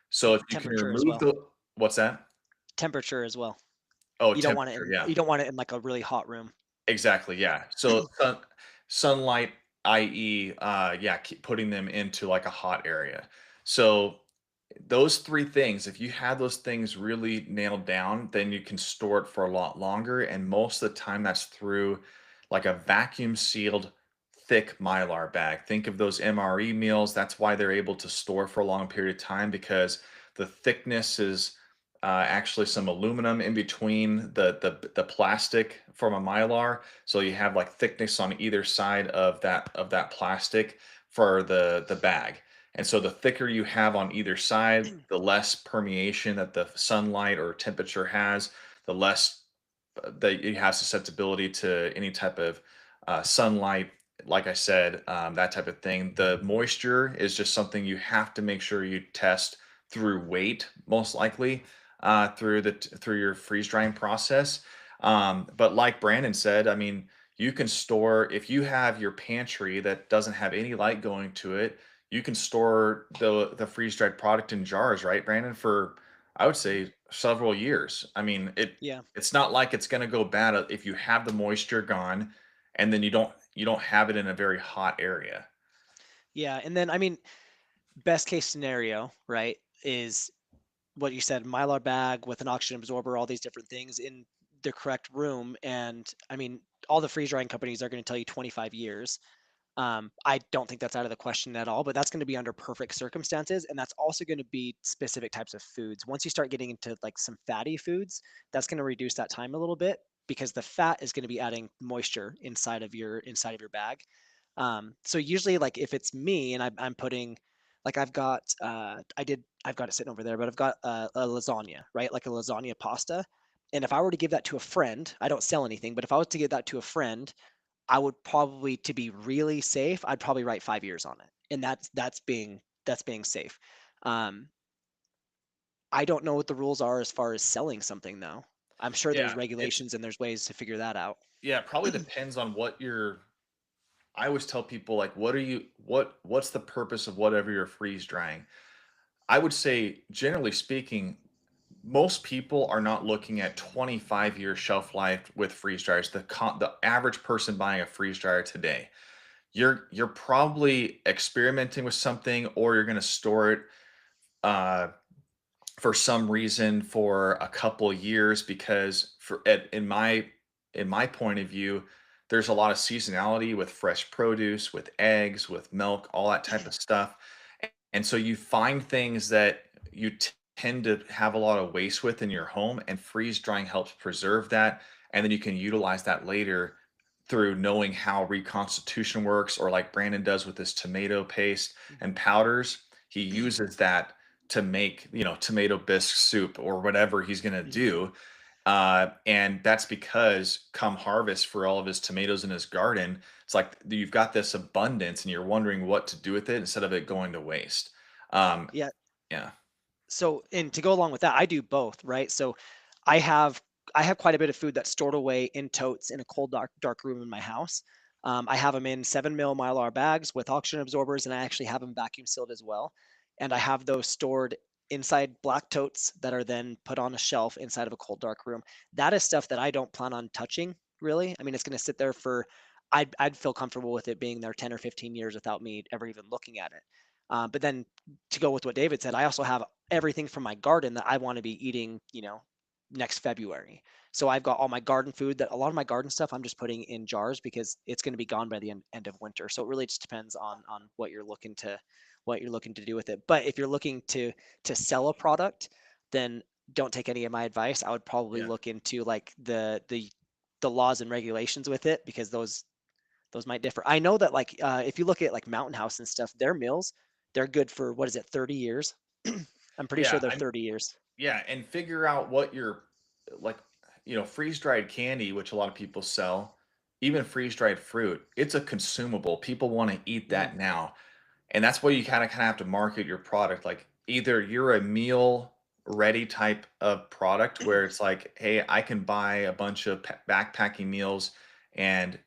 So if you can Temperature as remove well. the what's that? Temperature as well. Oh, You don't want it temperature. in Yeah. you don't want it in like a really hot room. Exactly, yeah. So sunlight, i.e., yeah, keep putting them into like a hot area. So those 3 things, if you have those things really nailed down, then you can store it for a lot longer, and most of the time that's through, like, a vacuum sealed thick Mylar bag. Think of those MRE meals, that's why they're able to store for a long period of time because the thickness is, actually some aluminum in between the plastic from a Mylar, so you have, like, thickness on either side of that plastic for the bag. And so the thicker you have on either side, the less permeation that the sunlight or temperature has, the less that it has susceptibility to any type of sunlight. Like I said, that type of thing. The moisture is just something you have to make sure you test through weight, most likely through your freeze drying process. But like Brandon said, I mean, you can store if you have your pantry that doesn't have any light going to it, you can store the freeze dried product in jars, right, Brandon, for I would Mhm. say several years. I mean, Yeah. it's not like it's going to go bad if you have the moisture gone and then you don't have it in a very hot area. Yeah. And then, I mean, best case scenario, right, is what you said, Mylar bag with an oxygen absorber, all these different things in the correct room. And I mean, all the freeze drying companies are going to tell you 25 years. I don't think that's out of the question at all, but that's going to be under perfect circumstances. And that's also going to be specific types of foods. Once you start getting into like some fatty foods, that's going to reduce that time a little bit because the fat is going to be adding moisture inside of your bag. So usually, like if it's me and I'm putting, like I've got it sitting over there, but I've got a lasagna, right? Like a lasagna pasta. And if I were to give that to a friend, I don't sell anything, but if I was to give that to a friend, I would probably, to be really safe, I'd probably write 5 years on it, and that's being safe. Um, I don't know what the rules are as far as selling something though. I'm sure there's Yeah, it's regulations and there's ways to figure that out. yeah, it probably depends on what you're I always tell people like what's the purpose of whatever you're freeze drying? I would say generally speaking, most people are not looking at 25-year shelf life with freeze dryers. The average person buying a freeze dryer today, you're probably experimenting with something or you're going to store it uh for some reason for a couple years because in my point of view, there's a lot of seasonality with fresh produce, with eggs, with milk, all that type of stuff. And so you find things that tend to have a lot of waste with in your home, and freeze drying helps preserve that. And then you can utilize that later through knowing how reconstitution works, or like Brandon does with this tomato paste and Mhm. powders. He uses that to make, tomato bisque soup or whatever he's going to Mhm. do. And that's because come harvest for all of his tomatoes in his garden, it's like you've got this abundance and you're wondering what to do with it instead of it going to waste. Um, Yeah. yeah. So, and to go along with that, I do both, right? So, I have I have quite a bit of food that's stored away in totes in a cold, dark room in my house. I have them in 7 mil Mylar bags with oxygen absorbers, and I actually have them vacuum sealed as well. And I have those stored inside black totes that are then put on a shelf inside of a cold, dark room. That is stuff that I don't plan on touching, really. I mean, it's going to sit there for. I'd feel comfortable with it being there 10 or 15 years without me ever even looking at it. But then to go with what David said, I also have everything from my garden that I want to be eating, next February. So I've got all my garden food that a lot of my garden stuff I'm just putting in jars because it's going to be gone by the end of winter. So it really just depends on what you're looking to do with it. But if you're looking to sell a product, then don't take any of my advice. I would probably Yeah. look into like the laws and regulations with it because those might differ. I know that like if you look at like Mountain House and stuff, their meals, they're good for what is it, 30 years? I'm pretty sure Yeah. they're 30 years. Yeah. And figure out what your, like, freeze dried candy, which a lot of people sell, even freeze dried fruit, it's a consumable. People want to eat Mhm. that now. And that's where you kinda have to market your product, like, either you're a meal ready type of product where it's like, "Hey, I can buy a bunch of backpacking meals, and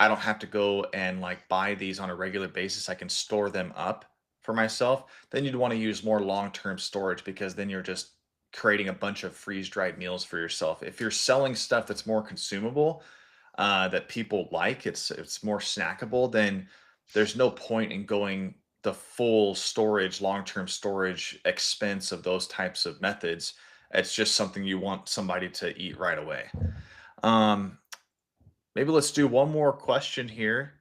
I don't have to go and, like, buy these on a regular basis, I can store them up for myself." Then you'd wanna use more long-term storage because then you're just creating a bunch of freeze-dried meals for yourself. If you're selling stuff that's more consumable, that people like, it's more snackable, then there's no point in going the full storage, long-term storage expense of those types of methods. It's just something you want somebody to eat right away. Um, Maybe let's do one more question here.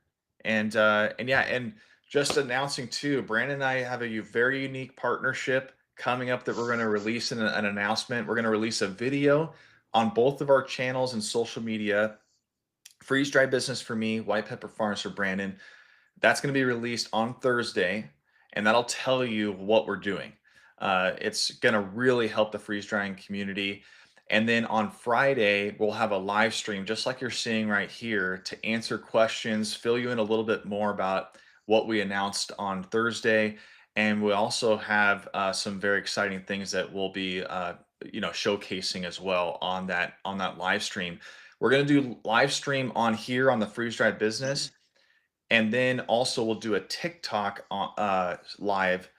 And yeah, and just announcing too, Brandon and I have a very unique partnership coming up that we're going to release in an announcement. We're going to release a video on both of our channels and social media. Freeze Dry Business for me, White Pepper Farms for Brandon. That's going to be released on Thursday, and that'll tell you what we're doing. It's going to really help the freeze drying community. And then on Friday, we'll have a live stream, just like you're seeing right here, to answer questions, fill you in a little bit more about what we announced on Thursday. And we also have some very exciting things that we'll be, showcasing as well on that live stream. We're going to do live stream on here on the Freeze Dried Business, and then also we'll do a TikTok live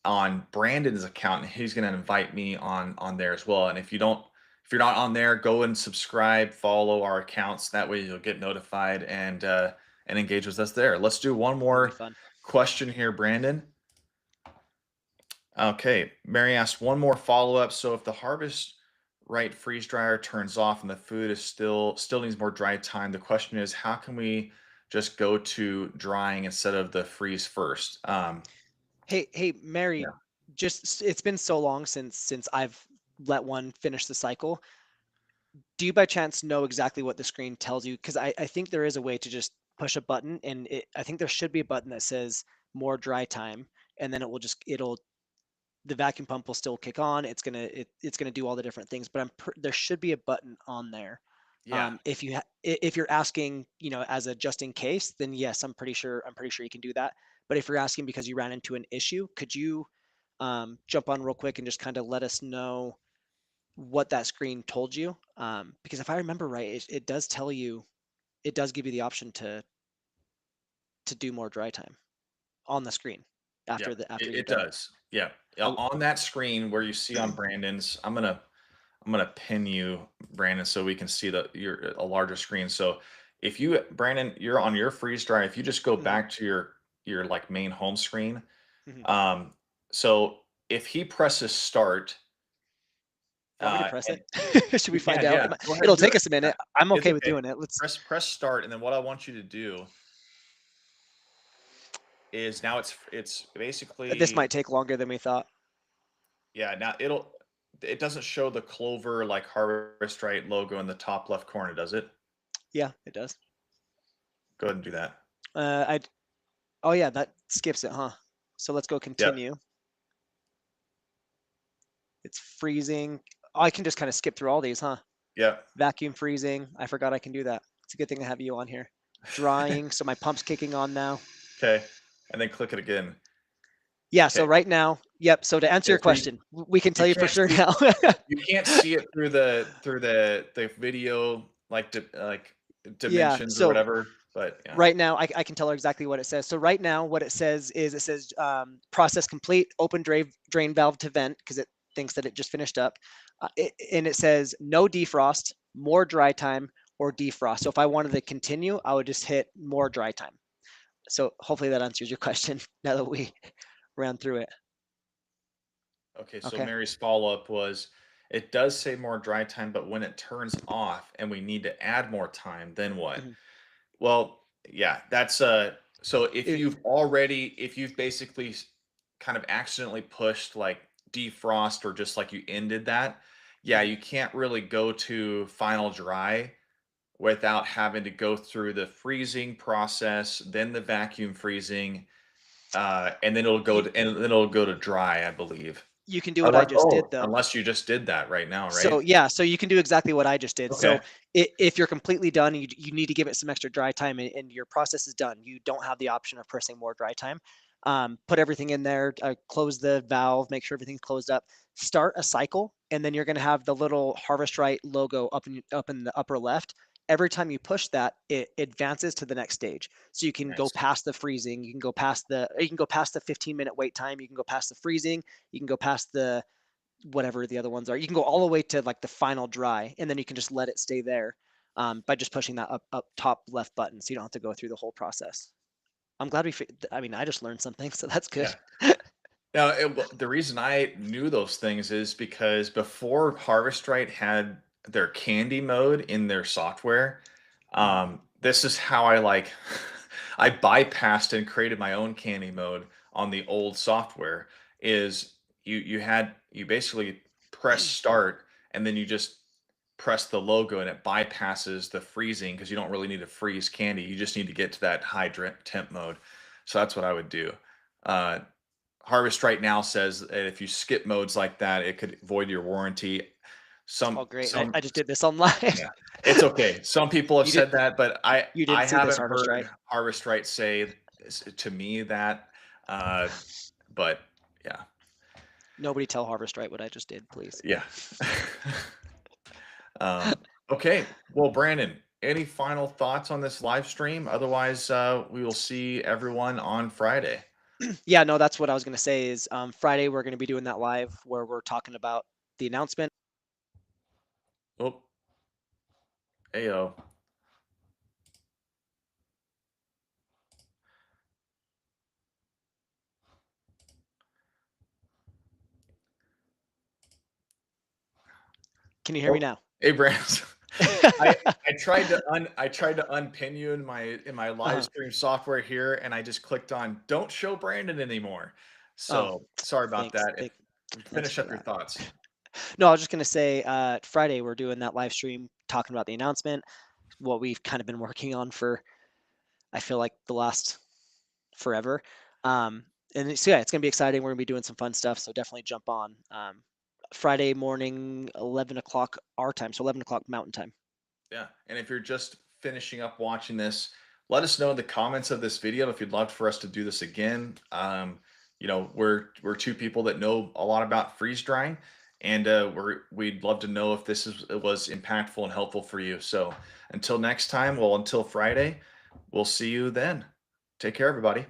on Brandon's account, and he's going to invite me on there as well. And if you're not on there, go and subscribe, follow our accounts. That way you'll get notified and engage with us there. Let's do one That'll be more fun. question here, Brandon. Okay, Mary asked one more follow up. So if the harvest right freeze dryer turns off and the food is still needs more dry time, the question is how can we just go to drying instead of the freeze first? Hey, Mary, Yeah, it's been so long since I've let one finish the cycle. Do you by chance know exactly what the screen tells you? Because I think there is a way to just push a button, and I think there should be a button that says more dry time, and then it'll the vacuum pump will still kick on. It's gonna do all the different things, but there should be a button on there. yeah, If you're asking, as a just in case, then yes, I'm pretty sure you can do that. But if you're asking because you ran into an issue, could you jump on real quick and just kind of let us know what that screen told you? Because if I remember right, it does tell you, it does give you the option to do more dry time on the screen yeah. after you're It done. does. Yeah. I, On that screen where you see on Brandon's, I'm gonna pin you, Brandon, so we can see your a larger screen. So if you, Brandon, you're on your freeze dry. If you just go Mhm, back to your like main home screen, mhm. um, so if he presses start, Want me to press and it? Should we you find can, out? yeah, go ahead It'll and do take it. us a Yeah, minute. I'm it's okay with okay. doing it. Let's. Press start, and then what I want you to do is now it's This basically, might take longer than we thought. yeah, now it doesn't show the Clover like Harvest Right logo in the top left corner, does it? Yeah, it does. Go ahead and do that. I. Oh yeah, that skips it, huh? So let's go Yep. continue. It's freezing. Oh, I can just kind of skip through all these, huh? Yep. Vacuum freezing. I forgot I can do that. It's a good thing I have you on here. Drying. So my pump's kicking on now. Okay. And then click it again. Yeah. So Okay. right now, yep. So to answer Yeah, your so question, we can you tell you for can't sure see now. you can't see it through the video like Yeah. dimensions or So whatever, but yeah. right now, I can tell her exactly what it says. So right now, what it says is process complete, open drain valve to vent because it thinks that it just finished up. And it says no defrost, more dry time, or defrost. So if I wanted to continue, I would just hit more dry time. So hopefully that answers your question now that we ran through it. Okay, so Okay. Mary's follow-up was it does say more dry time, but when it turns off and we need to add more time, then what? Mhm. Well, yeah, that's so It, if you've basically kind of accidentally pushed like defrost or just like you ended that, yeah, mhm. you can't really go to final dry without having to go through the freezing process, then the vacuum freezing, and then you, it'll go to dry, I believe. you can do what I just did though. Unless you just did that right now, So right? yeah, so you can do exactly what I just did. Okay. So if you're completely done, and you need to give it some extra dry time, and your process is done. You don't have the option of pressing more dry time. Put everything in there, close the valve, make sure everything's closed up. Start a cycle, and then you're going to have the little Harvest Right logo up in the upper left. Every time you push that, it advances to the next stage. So you can go Nice. past the freezing, you can go past the 15-minute wait time, you can go past the freezing, you can go past the whatever the other ones are. You can go all the way to like the final dry, and then you can just let it stay there by just pushing that up top left button, so you don't have to go through the whole process. I'm glad I mean, I just learned something, so that's good. Yeah. Now, the reason I knew those things is because before Harvestrite had their candy mode in their software, Mhm. this is how I like I bypassed and created my own candy mode on the old software. Is you basically press start and then you just press the logo and it bypasses the freezing because you don't really need to freeze candy. You just need to get to that high temp mode. So that's what I would do. Uh, Harvest right now says that if you skip modes like that, it could void your warranty. Oh, great. I Some just did this on live. yeah, it's okay. Some people have You did said that, but you I didn't see this haven't harvest, heard right? Harvest Right say to me that. Uh, but yeah, Nobody tell harvest right what I just did, please. yeah. Okay. Well, Brandon, any final thoughts on this live stream? Otherwise, we will see everyone on Friday. Yeah, no, that's what I was gonna say is, Friday, we're gonna be doing that live where we're talking about the announcement. Oh, ayo. Can you hear me Oh, now? hey, Brandon. I I tried to unpin you in my live Uh-huh. stream software here, and I just clicked on "Don't show Brandon anymore." Oh, So sorry about thanks. that. If Thanks finish for up your that. thoughts. No, I was just gonna say, Friday, we're doing that live stream talking about the announcement, what we've kind of been working on for, I feel like, the last forever. Um, so yeah, it's gonna be exciting. We're gonna be doing some fun stuff, so definitely jump on. Friday morning, 11 o'clock our time, so 11 o'clock Mountain Time. Yeah, and if you're just finishing up watching this, let us know in the comments of this video if you'd love for us to do this again. We're two people that know a lot about freeze drying, and we'd love to know if it was impactful and helpful for you. So until next time, well, until Friday, we'll see you then. Take care, everybody.